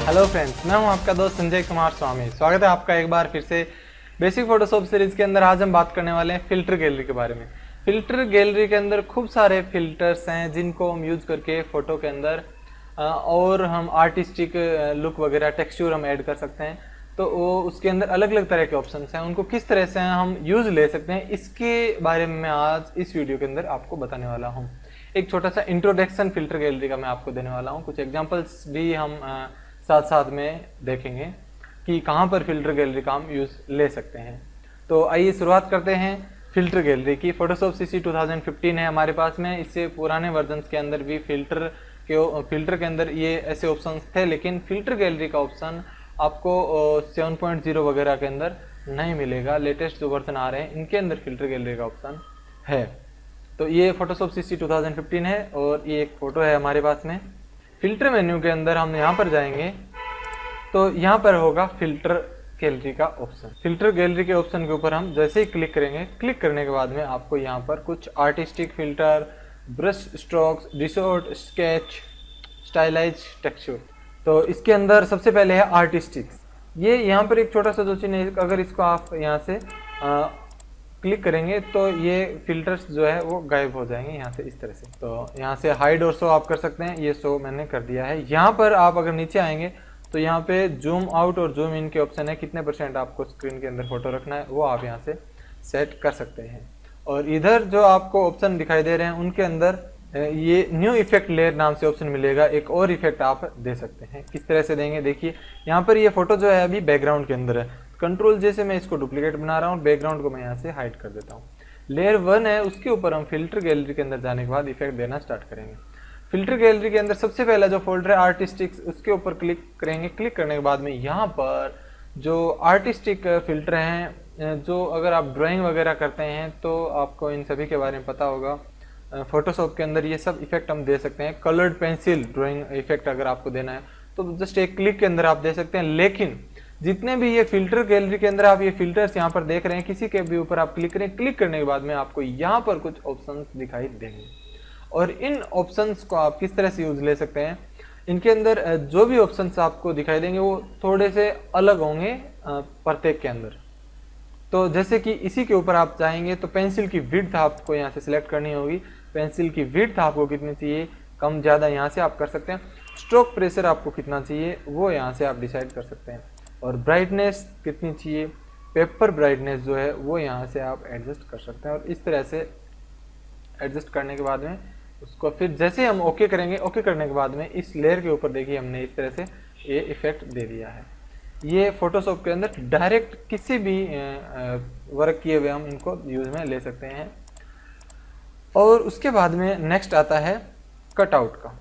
Hello friends, मैं हूं आपका दोस्त संजय कुमार स्वामी। स्वागत है आपका एक बार फिर से बेसिक फोटोशॉप सीरीज के अंदर। आज हम बात करने वाले हैं फिल्टर गैलरी के बारे में। फिल्टर गैलरी के अंदर खूब सारे फिल्टर्स हैं जिनको हम यूज करके फोटो के अंदर और हम आर्टिस्टिक लुक वगैरह टेक्सचर हम ऐड कर सकते हैं। तो वो उसके अंदर अलग अलग तरह के ऑप्शंस हैं, उनको किस तरह से हम यूज ले सकते हैं इसके बारे में मैं आज इस वीडियो के अंदर आपको बताने वाला हूँ। एक छोटा सा इंट्रोडक्शन फिल्टर गैलरी का मैं आपको देने वाला हूँ। कुछ एग्जांपल्स भी हम साथ साथ में देखेंगे कि कहाँ पर फिल्टर गैलरी का हम यूज ले सकते हैं। तो आइए शुरुआत करते हैं फिल्टर गैलरी की। फोटोशॉप सीसी 2015 है हमारे पास में। इससे पुराने वर्जन्स के अंदर भी फिल्टर के अंदर ये ऐसे ऑप्शंस थे, लेकिन फिल्टर गैलरी का ऑप्शन आपको 7.0 वगैरह के अंदर नहीं मिलेगा। लेटेस्ट जो वर्जन आ रहे हैं इनके अंदर फिल्टर गैलरी का ऑप्शन है। तो ये फोटोशॉप सीसी 2015 है और ये एक फोटो है हमारे पास में। फिल्टर मेन्यू के अंदर हम यहाँ पर जाएंगे तो यहाँ पर होगा फिल्टर गैलरी का ऑप्शन। फिल्टर गैलरी के ऑप्शन के ऊपर हम जैसे ही क्लिक करेंगे, क्लिक करने के बाद में आपको यहाँ पर कुछ artistic filter, brush strokes, distort, sketch, stylise, texture. तो इसके अंदर सबसे पहले है आर्टिस्टिक्स। ये यहाँ पर एक छोटा सा जो चिन्ह है, अगर इसको आप यहाँ से क्लिक करेंगे तो ये फिल्टर्स जो है वो गायब हो जाएंगे यहाँ से, इस तरह से। तो यहाँ से हाइड और शो आप कर सकते हैं। ये शो मैंने कर दिया है। यहाँ पर आप अगर नीचे आएंगे तो यहाँ पे जूम आउट और जूम इन के ऑप्शन है। कितने % आपको स्क्रीन के अंदर फोटो रखना है वो आप यहाँ से सेट कर सकते हैं। और इधर जो आपको ऑप्शन दिखाई दे रहे हैं उनके अंदर ये न्यू इफेक्ट लेयर नाम से ऑप्शन मिलेगा। एक और इफेक्ट आप दे सकते हैं। किस तरह से देंगे देखिए, यहाँ पर ये फोटो जो है अभी बैकग्राउंड के अंदर है। कंट्रोल जैसे मैं इसको डुप्लीकेट बना रहा हूँ, बैकग्राउंड को मैं यहाँ से हाइड कर देता हूँ। लेयर 1 है, उसके ऊपर हम फिल्टर गैलरी के अंदर जाने के बाद इफेक्ट देना स्टार्ट करेंगे। फिल्टर गैलरी के अंदर सबसे पहला जो फोल्डर है आर्टिस्टिक्स, उसके ऊपर क्लिक करेंगे। क्लिक करने के बाद में यहाँ पर जो आर्टिस्टिक फिल्टर हैं, जो अगर आप ड्राइंग वगैरह करते हैं तो आपको इन सभी के बारे में पता होगा। फोटोशॉप के अंदर ये सब इफेक्ट हम दे सकते हैं। कलर्ड पेंसिल ड्राइंग इफेक्ट अगर आपको देना है तो जस्ट एक क्लिक के अंदर आप दे सकते हैं। लेकिन जितने भी ये फिल्टर गैलरी के अंदर आप ये फिल्टर्स यहाँ पर देख रहे हैं, किसी के भी ऊपर आप क्लिक करें, क्लिक करने के बाद में आपको यहाँ पर कुछ ऑप्शंस दिखाई देंगे। और इन ऑप्शंस को आप किस तरह से यूज ले सकते हैं, इनके अंदर जो भी ऑप्शंस आपको दिखाई देंगे वो थोड़े से अलग होंगे प्रत्येक के अंदर। तो जैसे कि इसी के ऊपर आप चाहेंगे तो पेंसिल की विड्थ आपको यहाँ से सिलेक्ट करनी होगी। पेंसिल की विड्थ आपको कितनी चाहिए, कम ज़्यादा यहाँ से आप कर सकते हैं। स्ट्रोक प्रेशर आपको कितना चाहिए वो यहाँ से आप डिसाइड कर सकते हैं। और ब्राइटनेस कितनी चाहिए, पेपर ब्राइटनेस जो है वो यहाँ से आप एडजस्ट कर सकते हैं। और इस तरह से एडजस्ट करने के बाद में उसको फिर जैसे हम ओके करेंगे, ओके करने के बाद में इस लेयर के ऊपर देखिए हमने इस तरह से ये इफेक्ट दे दिया है। ये फोटोशॉप के अंदर डायरेक्ट किसी भी वर्क किए हुए हम इनको यूज में ले सकते हैं। और उसके बाद में नेक्स्ट आता है कटआउट का।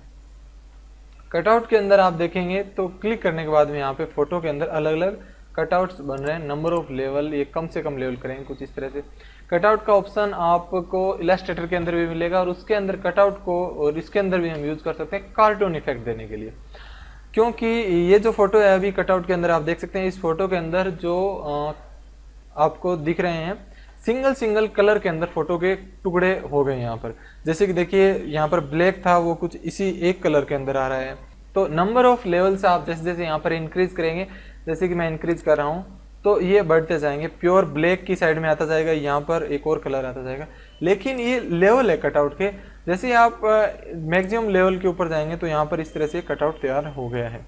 कटआउट के अंदर आप देखेंगे तो क्लिक करने के बाद में यहाँ पे फोटो के अंदर अलग अलग कटआउट्स बन रहे हैं। नंबर ऑफ लेवल, ये कम से कम लेवल करेंगे कुछ इस तरह से। कटआउट का ऑप्शन आपको इलस्ट्रेटर के अंदर भी मिलेगा और उसके अंदर कटआउट को और इसके अंदर भी हम यूज कर सकते हैं कार्टून इफेक्ट देने के लिए। क्योंकि ये जो फोटो है अभी कटआउट के अंदर आप देख सकते हैं, इस फोटो के अंदर जो आपको दिख रहे हैं सिंगल सिंगल कलर के अंदर फोटो के टुकड़े हो गए यहाँ पर। जैसे कि देखिए यहाँ पर ब्लैक था, वो कुछ इसी एक कलर के अंदर आ रहा है। तो नंबर ऑफ लेवल्स आप जैसे जैसे यहाँ पर इंक्रीज करेंगे, जैसे कि मैं इंक्रीज कर रहा हूँ तो ये बढ़ते जाएंगे। प्योर ब्लैक की साइड में आता जाएगा, यहाँ पर एक और कलर आता जाएगा। लेकिन ये लेवल है कटआउट के। जैसे ही आप मैक्सिमम लेवल के ऊपर जाएंगे तो यहाँ पर इस तरह से कटआउट तैयार हो गया है।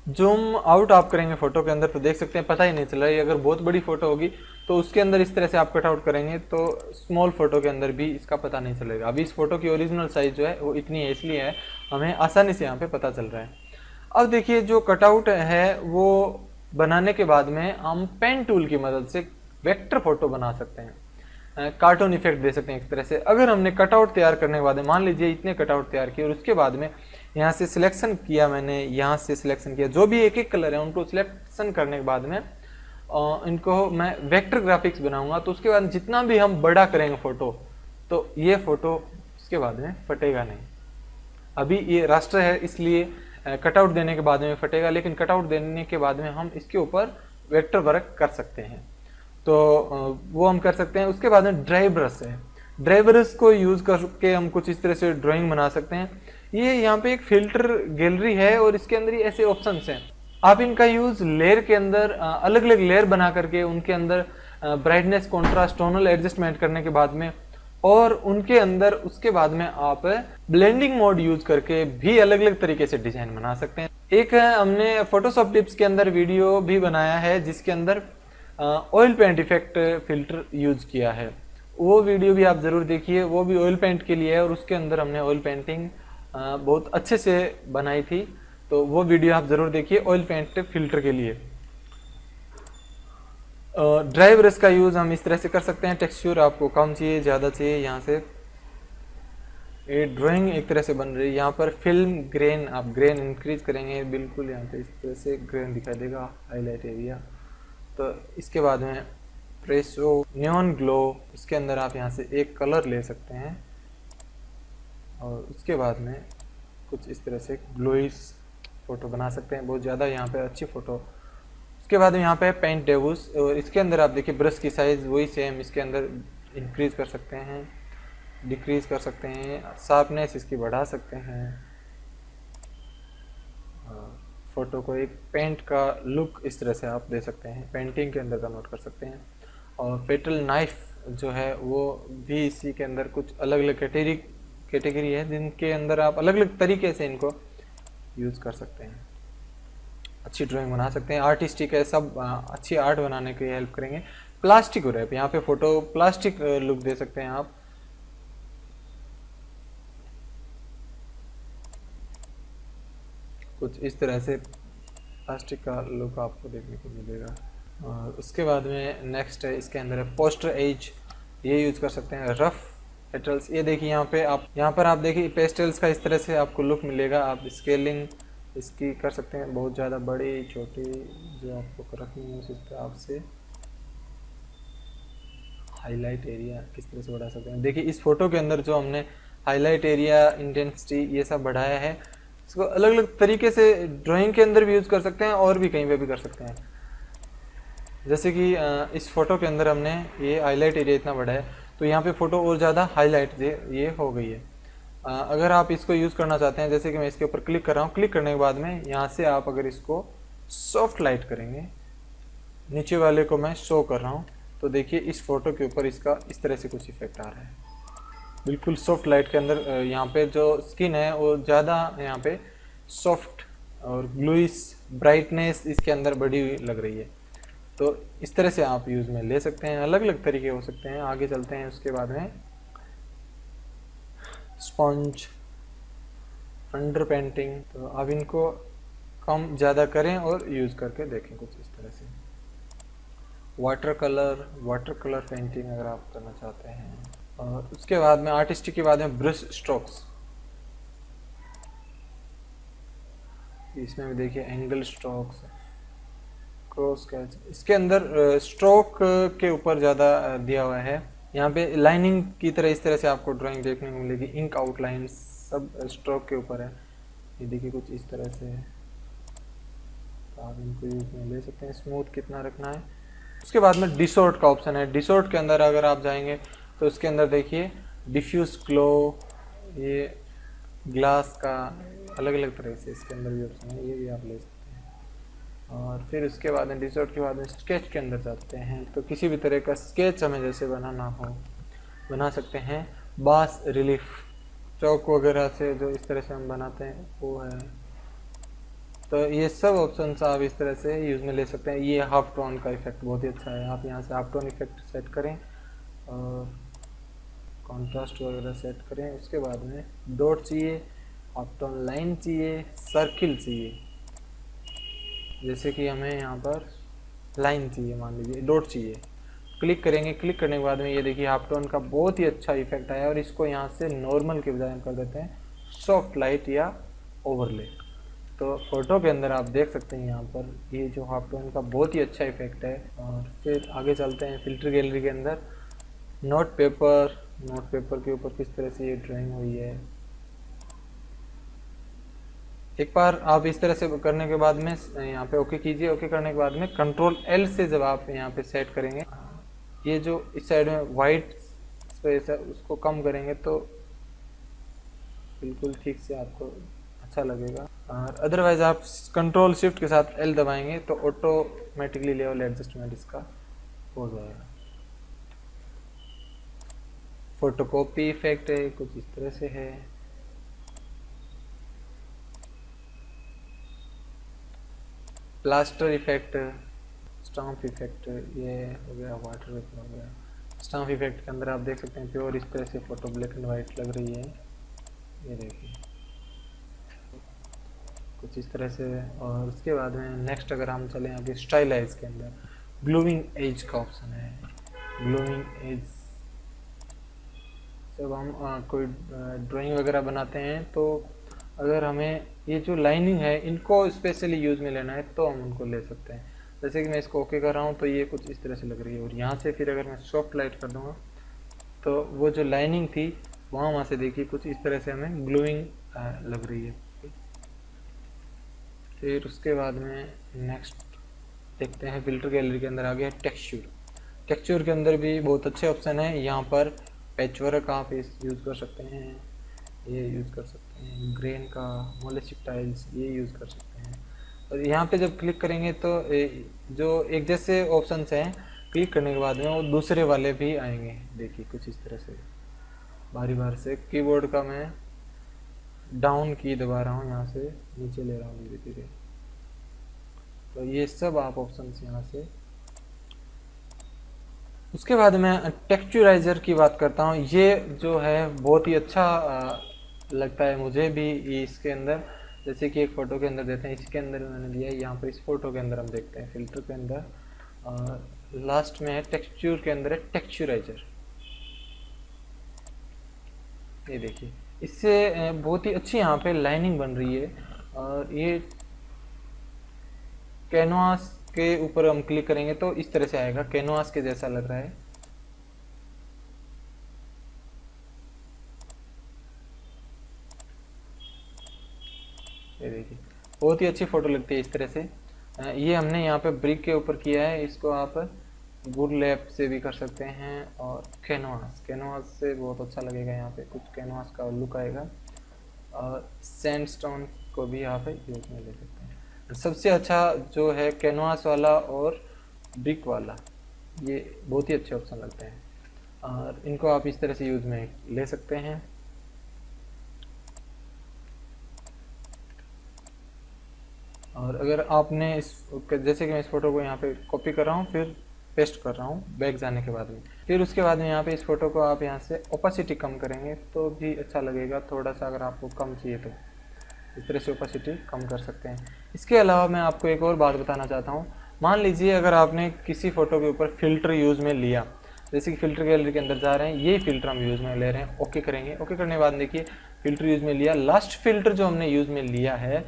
जूम आउट आप करेंगे फोटो के अंदर तो देख सकते हैं पता ही नहीं चल रहा है। अगर बहुत बड़ी फोटो होगी तो उसके अंदर इस तरह से आप कटआउट करेंगे तो स्मॉल फोटो के अंदर भी इसका पता नहीं चलेगा। अभी इस फोटो की ओरिजिनल साइज जो है वो इतनी है, इसलिए है हमें आसानी से यहाँ पे पता चल रहा है। अब देखिए जो कटआउट है वो बनाने के बाद में हम पेन टूल की मदद से वेक्टर फोटो बना सकते हैं, कार्टून इफेक्ट दे सकते हैं एक तरह से। अगर हमने कटआउट तैयार करने के बाद में मान लीजिए इतने कटआउट तैयार किए और उसके बाद में यहाँ से सिलेक्शन किया, मैंने यहाँ से सिलेक्शन किया, जो भी एक एक कलर है उनको सिलेक्शन करने के बाद में इनको मैं वेक्टर ग्राफिक्स बनाऊंगा। तो उसके बाद जितना भी हम बड़ा करेंगे फोटो तो ये फोटो उसके बाद में फटेगा नहीं। अभी ये रास्टर है इसलिए कटआउट देने के बाद में फटेगा, लेकिन कटआउट देने के बाद में हम इसके ऊपर वेक्टर वर्क कर सकते हैं। तो वो हम कर सकते हैं। उसके बाद में ड्राई ब्रश है। ड्राई ब्रश को यूज करके हम कुछ इस तरह से ड्राइंग बना सकते हैं। ये यहाँ पे एक फिल्टर गैलरी है और इसके अंदर ही ऐसे ऑप्शंस हैं। आप इनका यूज लेयर के अंदर अलग अलग लेयर बना करके उनके अंदर ब्राइटनेस, कॉन्ट्रास्ट, टोनल एडजस्टमेंट करने के बाद में और उनके अंदर उसके बाद में आप ब्लेंडिंग मोड यूज करके भी अलग अलग तरीके से डिजाइन बना सकते हैं। एक हमने फोटोशॉप टिप्स के अंदर वीडियो भी बनाया है जिसके अंदर oil paint effect filter use किया है, वो वीडियो भी आप जरूर देखिए। वो भी ऑयल पेंट के लिए है और उसके अंदर हमने ऑयल पेंटिंग बहुत अच्छे से बनाई थी, तो वो वीडियो आप जरूर देखिए ऑयल पेंट फिल्टर के लिए। ड्राई ब्रश का यूज हम इस तरह से कर सकते हैं। टेक्सचर आपको कम चाहिए, ज़्यादा चाहिए, यहाँ से ये ड्राइंग एक तरह से बन रही है। यहाँ पर फिल्म ग्रेन, आप ग्रेन इंक्रीज करेंगे, बिल्कुल यहाँ पे इस तरह से ग्रेन दिखाई देगा, हाईलाइट एरिया। तो इसके बाद में प्रेसो नियॉन ग्लो, इसके अंदर आप यहाँ से एक कलर ले सकते हैं और उसके बाद में कुछ इस तरह से ग्लोइस फोटो बना सकते हैं, बहुत ज़्यादा यहाँ पे अच्छी फोटो। उसके बाद यहाँ पे पेंट डेवस और इसके अंदर आप देखिए ब्रश की साइज़ वही सेम, इसके अंदर इंक्रीज कर सकते हैं, डिक्रीज कर सकते हैं, शार्पनेस इसकी बढ़ा सकते हैं। फोटो को एक पेंट का लुक इस तरह से आप दे सकते हैं, पेंटिंग के अंदर कन्वर्ट कर सकते हैं। और पेटल नाइफ जो है वो भी इसी के अंदर कुछ अलग अलग कैटेगरी है जिनके अंदर आप अलग अलग तरीके से इनको यूज़ कर सकते हैं, अच्छी ड्राइंग बना सकते हैं। आर्टिस्टिक है, सब अच्छी आर्ट बनाने की हेल्प करेंगे। प्लास्टिक रैप, यहाँ पे फोटो प्लास्टिक लुक दे सकते हैं आप। कुछ इस तरह से प्लास्टिक का लुक आपको देखने को मिलेगा। और उसके बाद में नेक्स्ट है, इसके अंदर है पोस्टर एज, ये यूज कर सकते हैं। रफ पेटल्स, ये देखिए यहाँ पर आप देखिए पेस्टल्स का इस तरह से आपको लुक मिलेगा। आप स्केलिंग इसकी कर सकते हैं, बहुत ज़्यादा बड़ी छोटी जो आपको रखनी है उस हिसाब से। हाईलाइट एरिया किस तरह से बढ़ा सकते हैं, देखिए इस फोटो के अंदर जो हमने हाईलाइट एरिया, इंटेंसिटी ये सब बढ़ाया है, इसको अलग अलग तरीके से ड्राइंग के अंदर भी यूज़ कर सकते हैं और भी कहीं पे भी कर सकते हैं। जैसे कि इस फोटो के अंदर हमने ये हाईलाइट एरिया इतना बढ़ा है तो यहाँ पे फोटो और ज़्यादा हाईलाइट ये हो गई है। अगर आप इसको यूज़ करना चाहते हैं, जैसे कि मैं इसके ऊपर क्लिक कर रहा हूँ, क्लिक करने के बाद में यहाँ से आप अगर इसको सॉफ्ट लाइट करेंगे, नीचे वाले को मैं शो कर रहा हूँ, तो देखिए इस फोटो के ऊपर इसका इस तरह से कुछ इफेक्ट आ रहा है। बिल्कुल सॉफ्ट लाइट के अंदर यहाँ पे जो स्किन है वो ज़्यादा यहाँ पे सॉफ्ट और ग्लूइस ब्राइटनेस इसके अंदर बड़ी हुई लग रही है। तो इस तरह से आप यूज़ में ले सकते हैं, अलग अलग तरीके हो सकते हैं। आगे चलते हैं, उसके बाद में स्पंज, अंडर पेंटिंग, तो आप इनको कम ज़्यादा करें और यूज़ करके देखें कुछ इस तरह से। वाटर कलर पेंटिंग अगर आप करना चाहते हैं। और उसके बाद में आर्टिस्टिक के बाद में ब्रश स्ट्रोक्स, इसमें भी देखिए एंगल स्ट्रोक्स, क्रॉस स्केच, इसके अंदर स्ट्रोक के ऊपर ज़्यादा दिया हुआ है। यहाँ पे लाइनिंग की तरह इस तरह से आपको ड्राइंग देखने को मिलेगी, इंक आउटलाइन सब स्ट्रोक के ऊपर है। ये देखिए कुछ इस तरह से है, तो आप इनको यूज में ले सकते हैं। स्मूथ कितना रखना है। उसके बाद में डिसॉर्ट का ऑप्शन है। डिसॉर्ट के अंदर अगर आप जाएंगे तो उसके अंदर देखिए डिफ्यूज ग्लो, ये ग्लास का अलग अलग तरह से इसके अंदर भी ऑप्शन है, ये भी आप ले सकते हैं। और फिर उसके बाद में डिसॉर्ट के बाद में स्केच के अंदर जाते हैं, तो किसी भी तरह का स्केच हमें जैसे बनाना हो बना सकते हैं। बास रिलीफ, चौक वगैरह से जो इस तरह से हम बनाते हैं वो है। तो ये सब ऑप्शंस आप इस तरह से यूज़ में ले सकते हैं। ये हाफ टोन का इफेक्ट बहुत ही अच्छा है, आप यहाँ से हाफ टोन इफेक्ट सेट करें और कॉन्ट्रास्ट वगैरह सेट करें। उसके बाद में डॉट चाहिए, हाफ टोन लाइन चाहिए, सर्किल चाहिए, जैसे कि हमें यहाँ पर लाइन चाहिए, मान लीजिए डॉट चाहिए, क्लिक करेंगे। क्लिक करने के बाद में ये देखिए हाफ टोन का बहुत ही अच्छा इफेक्ट आया। और इसको यहाँ से नॉर्मल के बजाय हम कर देते हैं सॉफ्ट लाइट या ओवरले। तो फोटो के अंदर आप देख सकते हैं यहाँ पर ये जो हाफ टोन का बहुत ही अच्छा इफेक्ट है। और फिर आगे चलते हैं फिल्टर गैलरी के अंदर। नोट पेपर के ऊपर किस तरह से ये ड्राइंग हुई है। एक बार आप इस तरह से करने के बाद में यहाँ पे ओके कीजिए। ओके करने के बाद में कंट्रोल एल से जब आप यहाँ पे सेट करेंगे, ये जो इस साइड में वाइट स्पेस है उसको कम करेंगे तो बिल्कुल ठीक से आपको अच्छा लगेगा। और अदरवाइज आप कंट्रोल शिफ्ट के साथ एल दबाएंगे तो ऑटोमेटिकली लेवल एडजस्टमेंट इसका हो जाएगा। फोटोकॉपी इफेक्ट है, कुछ इस तरह से है। प्लास्टर इफेक्ट, स्टाम्प इफेक्ट, ये हो गया। वाटर वेपर हो गया। स्टाम्प इफेक्ट के अंदर आप देख सकते हैं प्योर इस तरह से फोटो ब्लैक एंड वाइट लग रही है, ये देखिए कुछ इस तरह से। और उसके बाद में नेक्स्ट अगर हम चलें आगे स्टाइलाइज के अंदर, ग्लोइंग एज का ऑप्शन है। ग्लोइंग एज, जब हम कोई ड्राइंग वगैरह बनाते हैं तो अगर हमें ये जो लाइनिंग है इनको स्पेशली यूज़ में लेना है तो हम उनको ले सकते हैं। जैसे कि मैं इसको ओके कर रहा हूँ तो ये कुछ इस तरह से लग रही है, और यहाँ से फिर अगर मैं सॉफ्ट लाइट कर दूँगा तो वो जो लाइनिंग थी वहाँ से देखिए कुछ इस तरह से हमें ग्लोइंग लग रही है। फिर उसके बाद में नेक्स्ट देखते हैं फिल्टर गैलरी के अंदर आ गया टेक्सचर। टेक्सचर के अंदर भी बहुत अच्छे ऑप्शन है। यहाँ पर पैचवर्क आप इस यूज़ कर सकते हैं, ये यूज़ कर सकते हैं। ग्रेन का, मोलेसिक टाइल्स, ये यूज़ कर सकते हैं। और यहाँ पे जब क्लिक करेंगे तो जो एक जैसे ऑप्शंस हैं क्लिक करने के बाद में वो दूसरे वाले भी आएंगे। देखिए कुछ इस तरह से बारी बार से कीबोर्ड का मैं डाउन की दबा रहा हूँ, यहाँ से नीचे ले रहा हूँ धीरे धीरे, तो ये सब आप ऑप्शंस यहाँ से। उसके बाद मैं टेक्सचराइजर की बात करता हूँ। ये जो है बहुत ही अच्छा लगता है मुझे भी इसके अंदर। जैसे कि एक फ़ोटो के अंदर देते हैं, इसके अंदर मैंने दिया है, यहाँ पर इस फोटो के अंदर हम देखते हैं फिल्टर के अंदर लास्ट में है टेक्सचर के अंदर है टेक्सचराइजर। ये देखिए इससे बहुत ही अच्छी यहाँ पे लाइनिंग बन रही है। और ये कैनवास के ऊपर हम क्लिक करेंगे तो इस तरह से आएगा, कैनवास के जैसा लग रहा है। ये देखिए बहुत ही अच्छी फोटो लगती है इस तरह से। ये हमने यहाँ पे ब्रिक के ऊपर किया है, इसको आप गुड लैप से भी कर सकते हैं। और कैनवास से बहुत अच्छा लगेगा, यहाँ पे कुछ कैनवास का लुक आएगा। और सैंडस्टोन को भी यहाँ पे यूज में ले सकते हैं। सबसे अच्छा जो है कैनवास वाला और ब्रिक वाला, ये बहुत ही अच्छे ऑप्शन लगते हैं और इनको आप इस तरह से यूज में ले सकते हैं। और अगर आपने इस जैसे कि मैं इस फोटो को यहाँ पे कॉपी कर रहा हूँ, फिर पेस्ट कर रहा हूँ बैक जाने के बाद में, फिर उसके बाद में यहाँ पे इस फोटो को आप यहाँ से ओपेसिटी कम करेंगे तो भी अच्छा लगेगा थोड़ा सा। अगर आपको कम चाहिए तो इस तरह से ओपेसिटी कम कर सकते हैं। इसके अलावा मैं आपको एक और बात बताना चाहता हूँ। मान लीजिए अगर आपने किसी फ़ोटो के ऊपर फ़िल्टर यूज़ में लिया, जैसे कि फ़िल्टर गैलरी के अंदर जा रहे हैं, ये फ़िल्टर हम यूज़ में ले रहे हैं, ओके करेंगे। ओके करने के बाद देखिए फ़िल्टर यूज़ में लिया, लास्ट फ़िल्टर जो हमने यूज़ में लिया है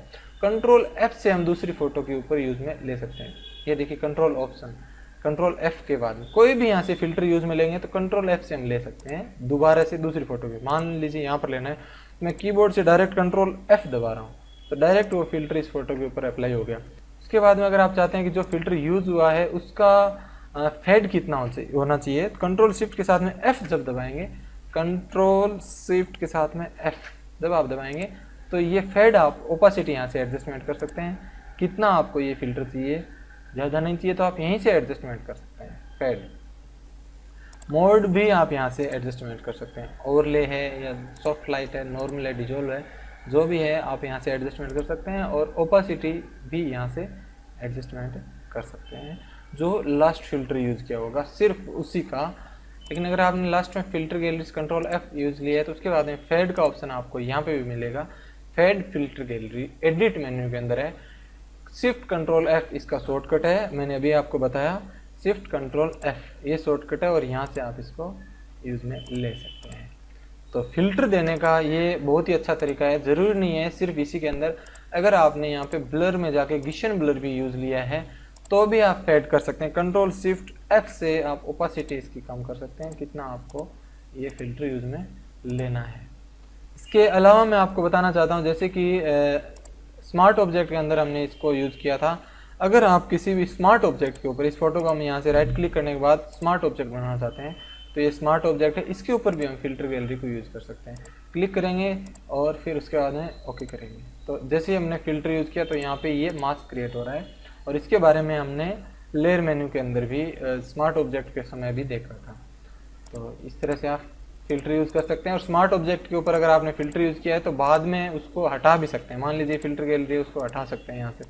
कंट्रोल F से हम दूसरी फ़ोटो के ऊपर यूज़ में ले सकते हैं। ये देखिए कंट्रोल ऑप्शन, कंट्रोल F के बाद कोई भी यहाँ से फ़िल्टर यूज़ में लेंगे तो कंट्रोल F से हम ले सकते हैं दोबारा से दूसरी फ़ोटो पे। मान लीजिए यहाँ पर लेना है, मैं कीबोर्ड से डायरेक्ट कंट्रोल F दबा रहा हूँ तो डायरेक्ट वो फ़िल्टर इस फोटो के ऊपर अप्लाई हो गया। उसके बाद में अगर आप चाहते हैं कि जो फ़िल्टर यूज़ हुआ है उसका फेड कितना होना चाहिए, कंट्रोल शिफ्ट के साथ में F जब दबाएंगे, कंट्रोल शिफ्ट के साथ में F जब आप दबाएंगे तो ये फेड आप ओपेसिटी यहाँ से एडजस्टमेंट कर सकते हैं। कितना आपको ये फ़िल्टर चाहिए, ज़्यादा नहीं चाहिए तो आप यहीं से एडजस्टमेंट कर सकते हैं। फेड मोड भी आप यहाँ से एडजस्टमेंट कर सकते हैं, ओवरले है या सॉफ्ट लाइट है, नॉर्मल है, डिजोल्व है, जो भी है आप यहाँ से एडजस्टमेंट कर सकते हैं। और ओपेसिटी भी यहाँ से एडजस्टमेंट कर सकते हैं जो लास्ट फ़िल्टर यूज़ किया होगा सिर्फ उसी का। लेकिन अगर आपने लास्ट में filter gallery control F use लिया है तो उसके बाद में फेड का ऑप्शन आपको यहाँ पे भी मिलेगा। Fade filter gallery edit menu के अंदर है, शिफ्ट कंट्रोल F इसका शॉर्टकट है, मैंने अभी आपको बताया शिफ्ट कंट्रोल F ये शॉर्टकट है और यहाँ से आप इसको यूज़ में ले सकते हैं। तो फिल्टर देने का ये बहुत ही अच्छा तरीका है। ज़रूरी नहीं है सिर्फ इसी के अंदर, अगर आपने यहाँ पे ब्लर में जाके गिशन ब्लर भी यूज़ लिया है तो भी आप फेड कर सकते हैं। कंट्रोल शिफ्ट F से आप ओपेसिटी इसकी कम कर सकते हैं, कितना आपको ये फ़िल्टर यूज़ में लेना है। इसके अलावा मैं आपको बताना चाहता हूँ जैसे कि स्मार्ट ऑब्जेक्ट के अंदर हमने इसको यूज़ किया था। अगर आप किसी भी स्मार्ट ऑब्जेक्ट के ऊपर, इस फोटो को हम यहाँ से राइट क्लिक करने के बाद स्मार्ट ऑब्जेक्ट बनाना चाहते हैं तो ये स्मार्ट ऑब्जेक्ट है, इसके ऊपर भी हम फिल्टर गैलरी को यूज़ कर सकते हैं। क्लिक करेंगे और फिर उसके बाद में ओके करेंगे। तो जैसे ही हमने फिल्टर यूज़ किया तो यहाँ पे ये मास्क क्रिएट हो रहा है, और इसके बारे में हमने लेयर मेन्यू के अंदर भी स्मार्ट ऑब्जेक्ट के समय भी देखा था। तो इस तरह से आप फिल्टर यूज़ कर सकते हैं। और स्मार्ट ऑब्जेक्ट के ऊपर अगर आपने फिल्टर यूज़ किया है तो बाद में उसको हटा भी सकते हैं। मान लीजिए फिल्टर गैलरी उसको हटा सकते हैं यहाँ से,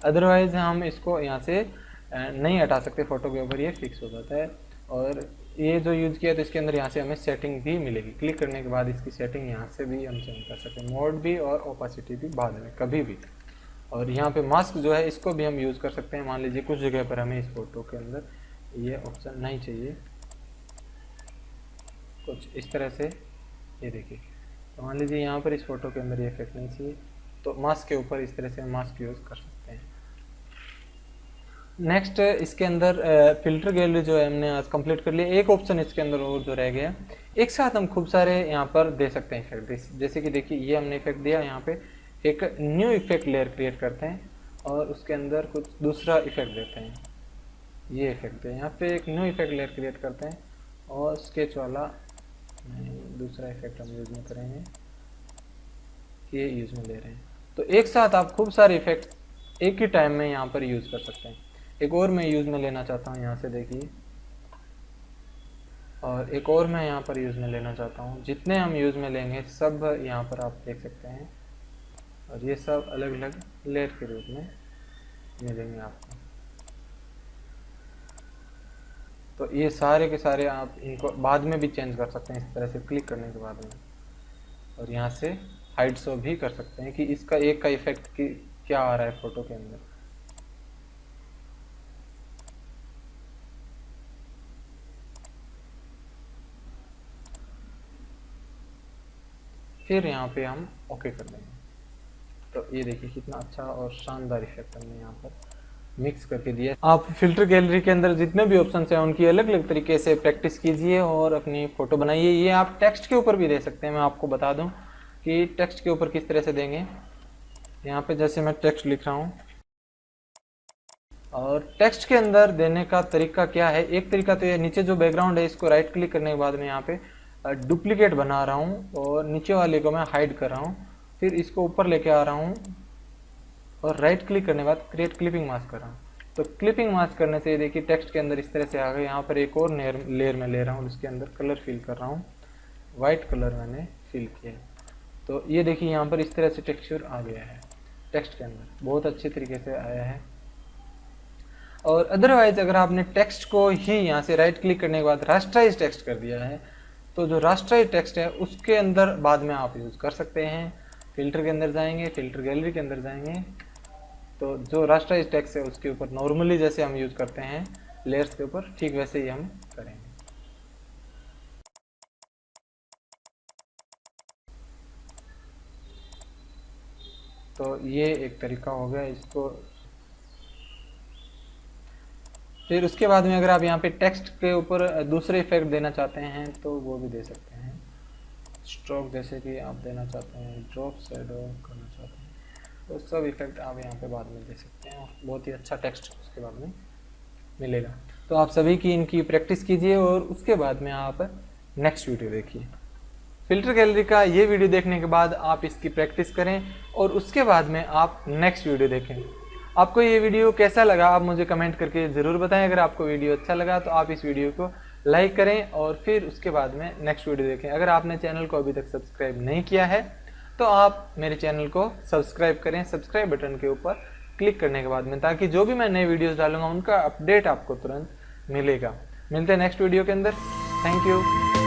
अदरवाइज हम इसको यहाँ से नहीं हटा सकते, फ़ोटो के ऊपर ये फिक्स हो जाता है। और ये जो यूज़ किया तो इसके अंदर यहाँ से हमें सेटिंग भी मिलेगी। क्लिक करने के बाद इसकी सेटिंग यहाँ से भी हम चेंज कर सकते हैं, मोड भी और ओपेसिटी भी बाद में कभी भी। और यहाँ पे मास्क जो है इसको भी हम यूज़ कर सकते हैं। मान लीजिए कुछ जगह पर हमें इस फोटो के अंदर ये ऑप्शन नहीं चाहिए, कुछ इस तरह से, ये देखिए, तो मान लीजिए यहाँ पर इस फोटो के अंदर ये इफेक्ट नहीं चाहिए, तो मास्क के ऊपर इस तरह से मास्क यूज़ कर सकते हैं। नेक्स्ट इसके अंदर फिल्टर गैलरी जो है हमने आज कंप्लीट कर लिया। एक ऑप्शन इसके अंदर और जो रह गया, एक साथ हम खूब सारे यहाँ पर दे सकते हैं इफेक्ट। जैसे कि देखिए ये हमने इफेक्ट दिया, यहाँ पे एक न्यू इफेक्ट लेयर क्रिएट करते हैं और उसके अंदर कुछ दूसरा इफेक्ट देते हैं, ये इफेक्ट है। यहाँ पे एक न्यू इफेक्ट लेयर क्रिएट करते हैं और स्केच वाला दूसरा इफेक्ट हम यूज में करेंगे, ये यूज में ले रहे हैं। तो एक साथ आप खूब सारे इफेक्ट एक ही टाइम में यहाँ पर यूज कर सकते हैं। एक और मैं यूज में लेना चाहता हूँ, यहाँ से देखिए, और एक और मैं यहाँ पर यूज में लेना चाहता हूँ। जितने हम यूज में लेंगे सब यहाँ पर आप देख सकते हैं, और ये सब अलग अलग लेयर के रूप में मिलेंगे आपको। तो ये सारे के सारे आप इनको बाद में भी चेंज कर सकते हैं इस तरह से क्लिक करने के बाद में, और यहाँ से हाइड शो भी कर सकते हैं कि इसका एक का इफेक्ट क्या आ रहा है फोटो के अंदर। फिर यहाँ पे हम ओके कर देंगे। तो ये देखिए कितना अच्छा और शानदार इफेक्ट हमने यहाँ पर मिक्स करके दिया। आप फिल्टर गैलरी के अंदर जितने भी ऑप्शन हैं उनकी अलग अलग तरीके से प्रैक्टिस कीजिए और अपनी फ़ोटो बनाइए। ये आप टेक्स्ट के ऊपर भी दे सकते हैं। मैं आपको बता दूं कि टेक्स्ट के ऊपर किस तरह से देंगे। यहाँ पे जैसे मैं टेक्स्ट लिख रहा हूँ, और टेक्स्ट के अंदर देने का तरीका क्या है, एक तरीका तो ये नीचे जो बैकग्राउंड है इसको राइट क्लिक करने के बाद में यहाँ पे डुप्लीकेट बना रहा हूँ और नीचे वाले को मैं हाइड कर रहा हूँ, फिर इसको ऊपर लेके आ रहा हूँ और राइट क्लिक करने के बाद क्रिएट क्लिपिंग मास्क कर रहा हूँ। तो क्लिपिंग मास्क करने से देखिए टेक्स्ट के अंदर इस तरह से आ गया। यहाँ पर एक और लेयर में ले रहा हूँ, उसके अंदर कलर फिल कर रहा हूँ, वाइट कलर मैंने फिल किया। तो ये देखिए यहाँ पर इस तरह से टेक्सचर आ गया है टेक्स्ट के अंदर, बहुत अच्छे तरीके से आया है। और अदरवाइज अगर आपने टेक्स्ट को ही यहाँ से राइट क्लिक करने के बाद रास्टराइज टेक्स्ट कर दिया है, तो जो रास्टराइज टेक्स्ट है उसके अंदर बाद में आप यूज़ कर सकते हैं। फिल्टर के अंदर जाएंगे, फिल्टर गैलरी के अंदर जाएंगे, तो जो रास्टराइज टेक्स्ट है उसके ऊपर नॉर्मली जैसे हम यूज़ करते हैं लेयर्स के ऊपर, ठीक वैसे ही हम करेंगे। तो ये एक तरीका हो गया इसको। फिर उसके बाद में अगर आप यहाँ पे टेक्स्ट के ऊपर दूसरे इफेक्ट देना चाहते हैं तो वो भी दे सकते हैं। स्ट्रोक जैसे कि आप देना चाहते हैं, ड्रॉप शैडो करना चाहते हैं, तो सब इफेक्ट आप यहाँ पे बाद में दे सकते हैं। बहुत ही अच्छा टेक्स्ट उसके बाद में मिलेगा। तो आप सभी की इनकी प्रैक्टिस कीजिए और उसके बाद में आप नेक्स्ट वीडियो देखिए। फिल्टर गैलरी का ये वीडियो देखने के बाद आप इसकी प्रैक्टिस करें और उसके बाद में आप नेक्स्ट वीडियो देखें। आपको ये वीडियो कैसा लगा आप मुझे कमेंट करके ज़रूर बताएं। अगर आपको वीडियो अच्छा लगा तो आप इस वीडियो को लाइक करें और फिर उसके बाद में नेक्स्ट वीडियो देखें। अगर आपने चैनल को अभी तक सब्सक्राइब नहीं किया है तो आप मेरे चैनल को सब्सक्राइब करें, सब्सक्राइब बटन के ऊपर क्लिक करने के बाद में, ताकि जो भी मैं नए वीडियोस डालूंगा उनका अपडेट आपको तुरंत मिलेगा। मिलते हैं नेक्स्ट वीडियो के अंदर। Thank you.